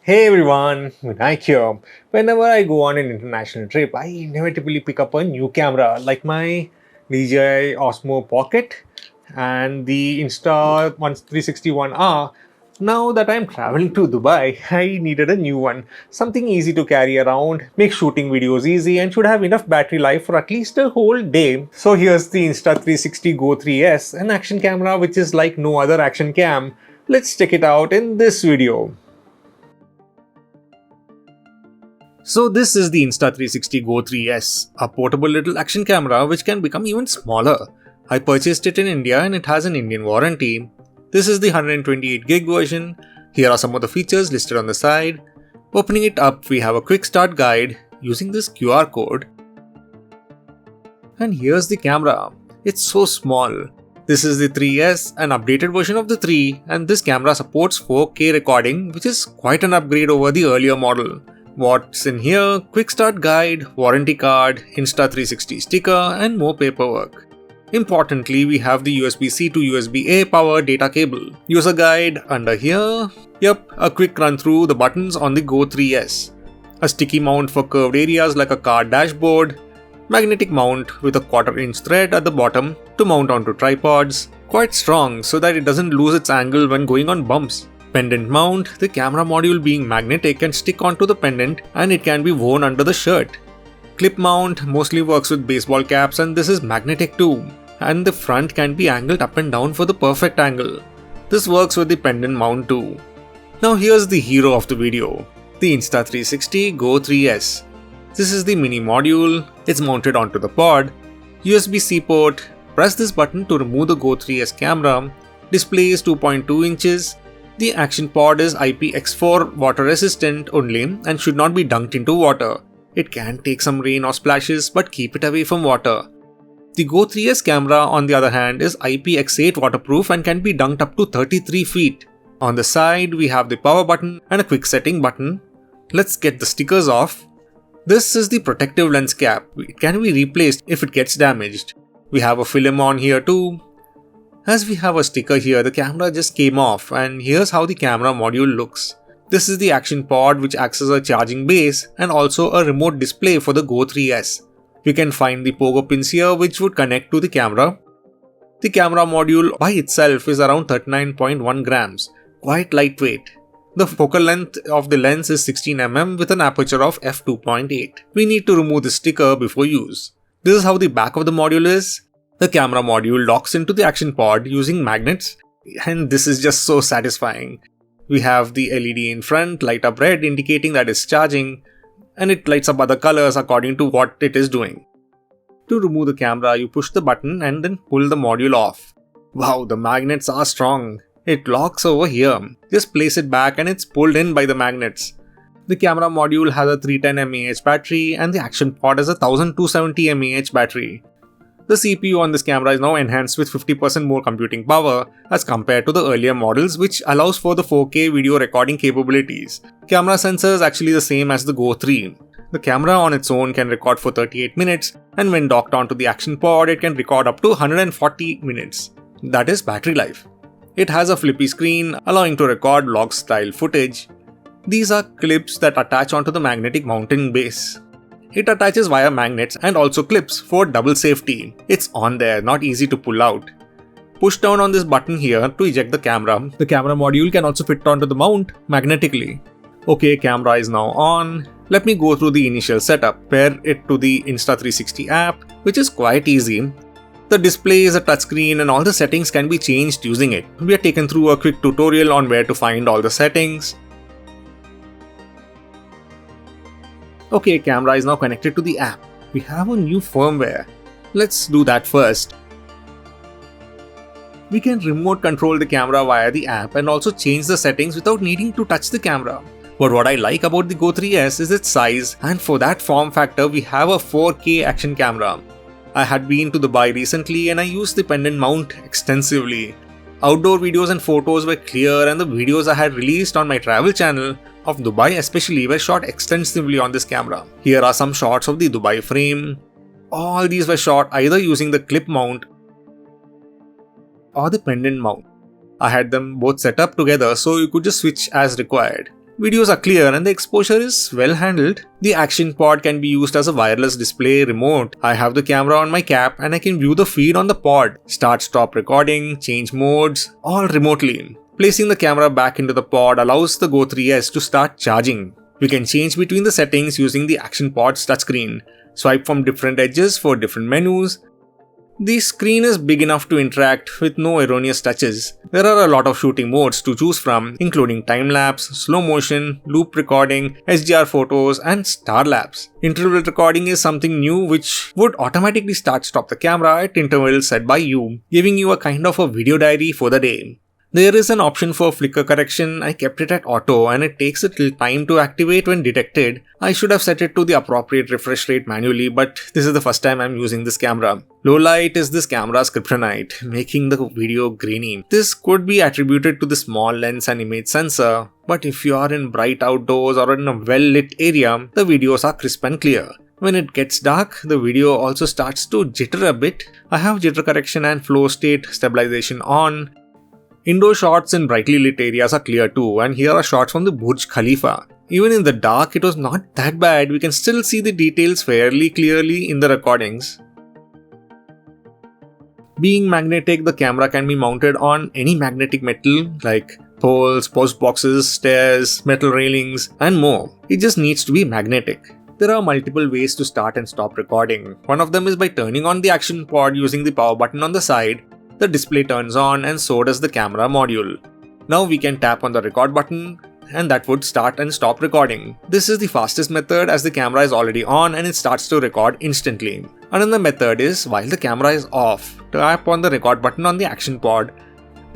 Hey everyone, Vinayak here. Whenever I go on an international trip, I inevitably pick up a new camera like my DJI Osmo Pocket and the Insta360 OneR. Now that I'm traveling to Dubai, I needed a new one. Something easy to carry around, make shooting videos easy, and should have enough battery life for at least a whole day. So here's the Insta360 Go 3S, an action camera which is like no other action cam. Let's check it out in this video. So this is the Insta360 Go 3S, a portable little action camera which can become even smaller. I purchased it in India and it has an Indian warranty. This is the 128GB version. Here are some of the features listed on the side. Opening it up, we have a quick start guide using this QR code. And here's the camera. It's so small. This is the 3S, an updated version of the 3, and this camera supports 4K recording, which is quite an upgrade over the earlier model. What's in here? Quick start guide, warranty card, Insta360 sticker, and more paperwork. Importantly, we have the USB-C to USB-A power data cable. User guide under here. Yep, a quick run through the buttons on the Go 3S. A sticky mount for curved areas like a car dashboard. Magnetic mount with a 1/4-inch thread at the bottom to mount onto tripods. Quite strong so that it doesn't lose its angle when going on bumps. Pendant mount, the camera module being magnetic can stick onto the pendant and it can be worn under the shirt. Clip mount mostly works with baseball caps and this is magnetic too. And the front can be angled up and down for the perfect angle. This works with the pendant mount too. Now here's the hero of the video, the Insta360 Go 3S. This is the mini module, it's mounted onto the pod. USB-C port, press this button to remove the Go 3S camera. Display is 2.2 inches. The action pod is IPX4 water resistant only and should not be dunked into water. It can take some rain or splashes but keep it away from water. The Go 3S camera on the other hand is IPX8 waterproof and can be dunked up to 33 feet. On the side we have the power button and a quick setting button. Let's get the stickers off. This is the protective lens cap. It can be replaced if it gets damaged. We have a film on here too. As we have a sticker here, the camera just came off and here's how the camera module looks. This is the action pod which acts as a charging base and also a remote display for the Go 3S. You can find the pogo pins here which would connect to the camera. The camera module by itself is around 39.1 grams, quite lightweight. The focal length of the lens is 16mm with an aperture of f2.8. We need to remove the sticker before use. This is how the back of the module is. The camera module locks into the action pod using magnets and this is just so satisfying. We have the LED in front light up red indicating that it's charging and it lights up other colors according to what it is doing. To remove the camera, you push the button and then pull the module off. Wow, the magnets are strong. It locks over here. Just place it back and it's pulled in by the magnets. The camera module has a 310 mAh battery and the action pod has a 1270 mAh battery. The CPU on this camera is now enhanced with 50% more computing power as compared to the earlier models, which allows for the 4K video recording capabilities. Camera sensor is actually the same as the Go 3. The camera on its own can record for 38 minutes and when docked onto the action pod it can record up to 140 minutes. That is battery life. It has a flippy screen allowing to record vlog style footage. These are clips that attach onto the magnetic mounting base. It attaches via magnets and also clips for double safety. It's on there, not easy to pull out. Push down on this button here to eject the camera. The camera module can also fit onto the mount magnetically. Okay, camera is now on. Let me go through the initial setup. Pair it to the Insta360 app, which is quite easy. The display is a touchscreen and all the settings can be changed using it. We are taken through a quick tutorial on where to find all the settings. Okay, camera is now connected to the app. We have a new firmware. Let's do that first. We can remote control the camera via the app and also change the settings without needing to touch the camera. But what I like about the Go 3S is its size, and for that form factor we have a 4K action camera. I had been to Dubai recently and I used the pendant mount extensively. Outdoor videos and photos were clear and the videos I had released on my travel channel of Dubai especially were shot extensively on this camera. Here are some shots of the Dubai frame. All these were shot either using the clip mount or the pendant mount. I had them both set up together so you could just switch as required. Videos are clear and the exposure is well handled. The action pod can be used as a wireless display remote. I have the camera on my cap and I can view the feed on the pod, start stop recording, change modes, all remotely. Placing the camera back into the pod allows the Go 3S to start charging. We can change between the settings using the action pod's touchscreen, swipe from different edges for different menus. The screen is big enough to interact with no erroneous touches. There are a lot of shooting modes to choose from, including time-lapse, slow motion, loop recording, HDR photos, and star-lapse. Interval recording is something new which would automatically start-stop the camera at intervals set by you, giving you a kind of a video diary for the day. There is an option for flicker correction. I kept it at auto and it takes a little time to activate when detected. I should have set it to the appropriate refresh rate manually, but this is the first time I'm using this camera. Low light is this camera's kryptonite, making the video grainy. This could be attributed to the small lens and image sensor, but if you are in bright outdoors or in a well-lit area, the videos are crisp and clear. When it gets dark, the video also starts to jitter a bit. I have jitter correction and flow state stabilization on. Indoor shots in brightly lit areas are clear too, and here are shots from the Burj Khalifa. Even in the dark, it was not that bad. We can still see the details fairly clearly in the recordings. Being magnetic, the camera can be mounted on any magnetic metal like poles, post boxes, stairs, metal railings, and more. It just needs to be magnetic. There are multiple ways to start and stop recording. One of them is by turning on the action pod using the power button on the side. The display turns on and so does the camera module. Now we can tap on the record button and that would start and stop recording. This is the fastest method as the camera is already on and it starts to record instantly. Another method is while the camera is off, tap on the record button on the action pod.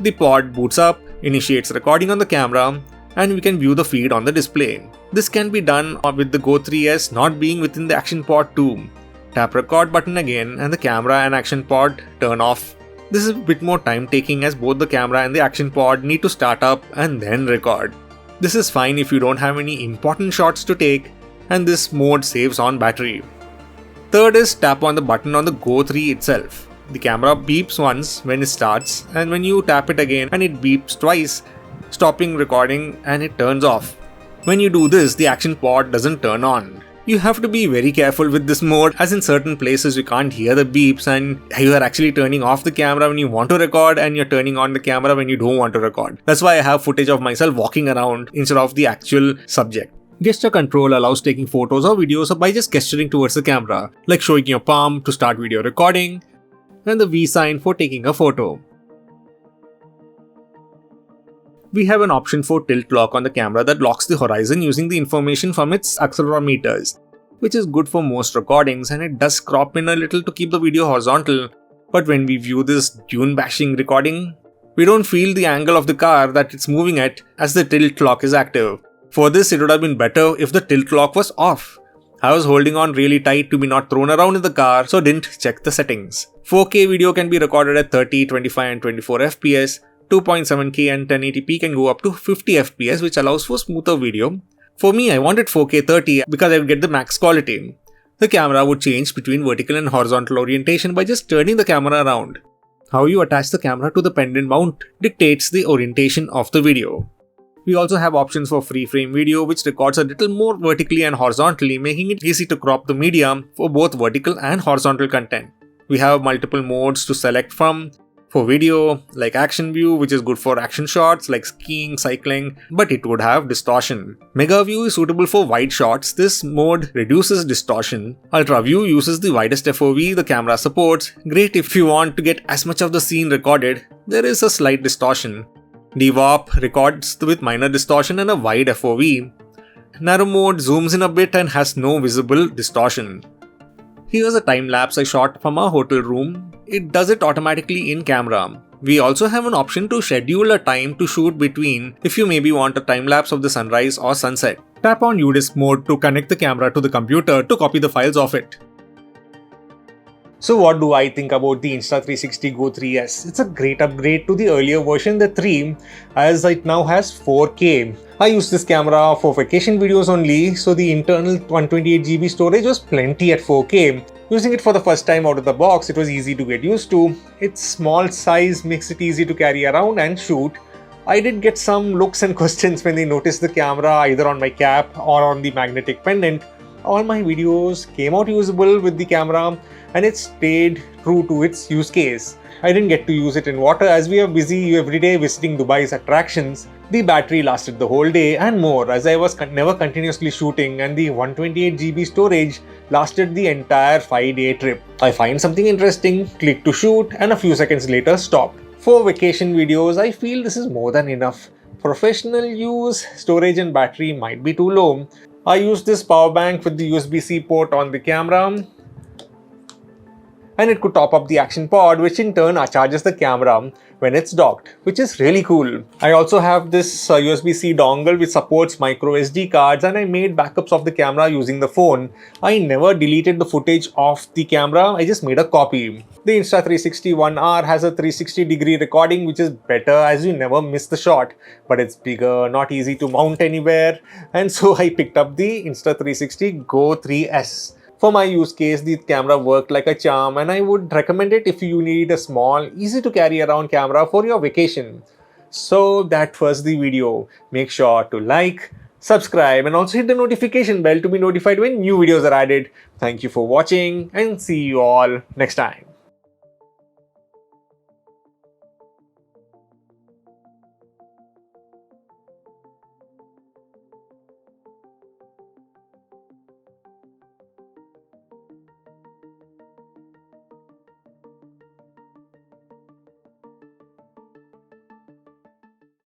The pod boots up, initiates recording on the camera, and we can view the feed on the display. This can be done with the Go 3S not being within the action pod too. Tap record button again and the camera and action pod turn off. This is a bit more time taking as both the camera and the action pod need to start up and then record. This is fine if you don't have any important shots to take, and this mode saves on battery. Third is tap on the button on the Go 3 itself. The camera beeps once when it starts, and when you tap it again and it beeps twice, stopping recording and it turns off. When you do this, the action pod doesn't turn on. You have to be very careful with this mode as in certain places you can't hear the beeps and you are actually turning off the camera when you want to record and you're turning on the camera when you don't want to record. That's why I have footage of myself walking around instead of the actual subject. Gesture control allows taking photos or videos by just gesturing towards the camera, like showing your palm to start video recording and the V sign for taking a photo. We have an option for tilt lock on the camera that locks the horizon using the information from its accelerometers, which is good for most recordings and it does crop in a little to keep the video horizontal. But when we view this dune bashing recording, we don't feel the angle of the car that it's moving at as the tilt lock is active. For this, it would have been better if the tilt lock was off. I was holding on really tight to be not thrown around in the car, so didn't check the settings. 4K video can be recorded at 30, 25 and 24 FPS. 2.7K and 1080p can go up to 50 FPS, which allows for smoother video. For me, I wanted 4K 30 because I would get the max quality. The camera would change between vertical and horizontal orientation by just turning the camera around. How you attach the camera to the pendant mount dictates the orientation of the video. We also have options for free frame video, which records a little more vertically and horizontally, making it easy to crop the media for both vertical and horizontal content. We have multiple modes to select from. For video, like action view, which is good for action shots like skiing, cycling, but it would have distortion. Mega view is suitable for wide shots. This mode reduces distortion. Ultra view uses the widest FOV the camera supports. Great if you want to get as much of the scene recorded. There is a slight distortion. DWAP records with minor distortion and a wide FOV. Narrow mode zooms in a bit and has no visible distortion. Here's a time lapse I shot from our hotel room. It does it automatically in camera. We also have an option to schedule a time to shoot between if you maybe want a time lapse of the sunrise or sunset. Tap on UDisc mode to connect the camera to the computer to copy the files of it. So what do I think about the Insta360 Go 3S? It's a great upgrade to the earlier version, the 3, as it now has 4K. I use this camera for vacation videos only, so the internal 128GB storage was plenty at 4K. Using it for the first time out of the box, it was easy to get used to. Its small size makes it easy to carry around and shoot. I did get some looks and questions when they noticed the camera either on my cap or on the magnetic pendant. All my videos came out usable with the camera and it stayed true to its use case. I didn't get to use it in water as we are busy every day visiting Dubai's attractions. The battery lasted the whole day and more as I was never continuously shooting, and the 128GB storage lasted the entire 5-day trip. I find something interesting, click to shoot, and a few seconds later stopped. For vacation videos, I feel this is more than enough. Professional use, storage and battery might be too low. I use this power bank with the USB-C port on the camera, and it could top up the action pod, which in turn charges the camera when it's docked, which is really cool. I also have this USB-C dongle which supports micro SD cards, and I made backups of the camera using the phone. I never deleted the footage of the camera, I just made a copy. The Insta360 OneR has a 360-degree recording, which is better as you never miss the shot, but it's bigger, not easy to mount anywhere, and so I picked up the Insta360 Go 3S. For my use case, the camera worked like a charm, and I would recommend it if you need a small, easy to carry around camera for your vacation. So that was the video. Make sure to like, subscribe, and also hit the notification bell to be notified when new videos are added. Thank you for watching and see you all next time.